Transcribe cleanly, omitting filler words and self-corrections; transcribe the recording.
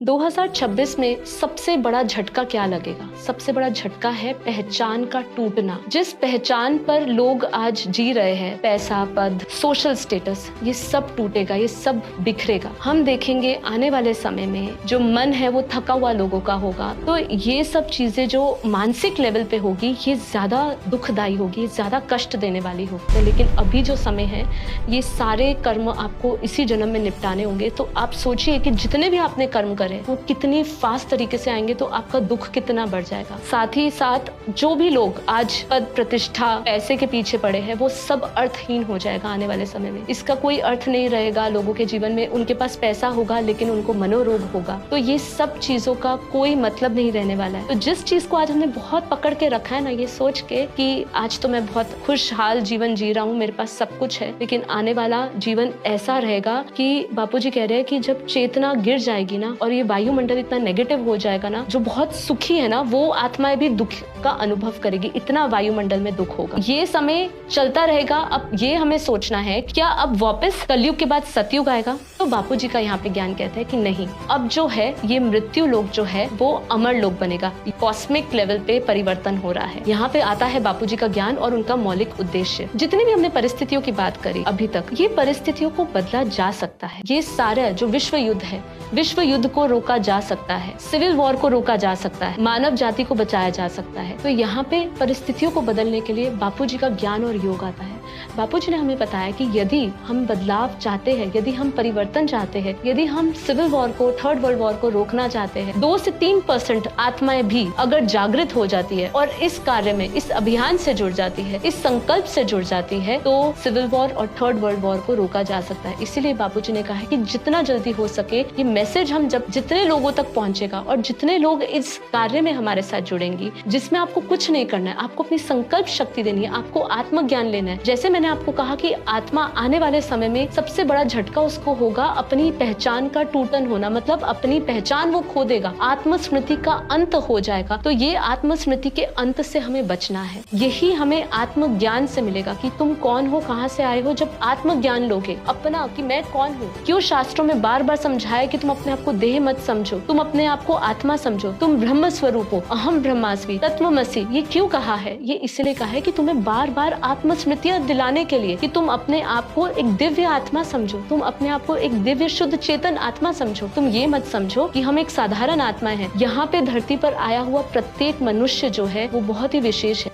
2026 में सबसे बड़ा झटका क्या लगेगा? सबसे बड़ा झटका है पहचान का टूटना। जिस पहचान पर लोग आज जी रहे हैं, पैसा, पद, सोशल स्टेटस, ये सब टूटेगा, ये सब बिखरेगा। हम देखेंगे आने वाले समय में जो मन है वो थका हुआ लोगों का होगा। तो ये सब चीजें जो मानसिक लेवल पे होगी, ये ज्यादा दुखदायी होगी, ज्यादा कष्ट देने वाली होगी। लेकिन अभी जो समय है, ये सारे कर्म आपको इसी जन्म में निपटाने होंगे। तो आप सोचिए कि जितने भी आपने कर्म करे वो कितनी फास्ट तरीके से आएंगे, तो आपका दुख कितना बढ़ जाएगा। साथ ही साथ जो भी लोग आज पद, प्रतिष्ठा, पैसे के पीछे पड़े हैं, वो सब अर्थहीन हो जाएगा आने वाले समय में। इसका कोई अर्थ नहीं रहेगा लोगों के जीवन में। उनके पास पैसा होगा लेकिन उनको मनोरोग होगा। तो ये सब चीजों का कोई मतलब नहीं रहने वाला है। तो जिस चीज को आज हमने बहुत पकड़ के रखा है ना, ये सोच के कि आज तो मैं बहुत खुशहाल जीवन जी रहा हूँ, मेरे पास सब कुछ है, लेकिन आने वाला जीवन ऐसा रहेगा कि बापूजी कह रहे हैं कि जब चेतना गिर जाएगी ना और ये वायुमंडल इतना नेगेटिव हो जाएगा ना, जो बहुत सुखी है ना वो आत्माएं भी दुख का अनुभव करेगी। इतना वायुमंडल में दुख होगा। ये समय चलता रहेगा। अब ये हमें सोचना है, क्या अब वापस कलयुग के बाद सतयुग आएगा? तो बापूजी का यहाँ पे ज्ञान कहता है कि नहीं, अब जो है ये मृत्यु लोक जो है वो अमर लोक बनेगा। कॉस्मिक लेवल पे परिवर्तन हो रहा है। यहाँ पे आता है बापूजी का ज्ञान और उनका मौलिक उद्देश्य। जितनी भी हमने परिस्थितियों की बात करी अभी तक, ये परिस्थितियों को बदला जा सकता है। ये सारा जो विश्व युद्ध है, विश्व युद्ध को रोका जा सकता है, सिविल वॉर को रोका जा सकता है, मानव जाति को बचाया जा सकता है। तो यहाँ पे परिस्थितियों को बदलने के लिए बापूजी का ज्ञान और योग आता है। बापूजी ने हमें बताया कि यदि हम बदलाव चाहते हैं, यदि हम परिवर्तन चाहते हैं, यदि हम सिविल वॉर को, थर्ड वर्ल्ड वॉर को रोकना चाहते हैं, 2 से 3% आत्माएं भी अगर जागृत हो जाती है और इस कार्य में, इस अभियान से जुड़ जाती है, इस संकल्प से जुड़ जाती है, तो सिविल वॉर और थर्ड वर्ल्ड वॉर को रोका जा सकता है। इसीलिए बापूजी ने कहा है कि जितना जल्दी हो सके ये मैसेज हम जब जितने लोगों तक पहुंचेगा और जितने लोग इस कार्य में हमारे साथ जुड़ेंगी, जिसमें आपको कुछ नहीं करना है, आपको अपनी संकल्प शक्ति देनी है, आपको आत्मज्ञान लेना है। जैसे मैंने आपको कहा कि आत्मा आने वाले समय में सबसे बड़ा झटका उसको होगा अपनी पहचान का टूटन होना, मतलब अपनी पहचान वो खो देगा, आत्मस्मृति का अंत हो जाएगा। तो ये आत्मस्मृति के अंत से हमें बचना है। यही हमें आत्मज्ञान से मिलेगा कि तुम कौन हो, कहाँ से आए हो। जब आत्मज्ञान लोगे अपना कि मैं कौन हूँ, क्यों शास्त्रों में बार बार समझाया कि तुम अपने आप को देह मत समझो, तुम अपने आप को आत्मा समझो, तुम ब्रह्म स्वरूप हो, अहम ब्रह्मास्मि, तत्वमसि। ये क्यों कहा है? ये इसलिए कहा है कि तुम्हें बार बार आत्मस्मृतियां दिलाने के लिए कि तुम अपने आप को एक दिव्य आत्मा समझो, तुम अपने आप को एक दिव्य शुद्ध चेतन आत्मा समझो। तुम ये मत समझो कि हम एक साधारण आत्मा है। यहाँ पे धरती पर आया हुआ प्रत्येक मनुष्य जो है वो बहुत ही विशेष है।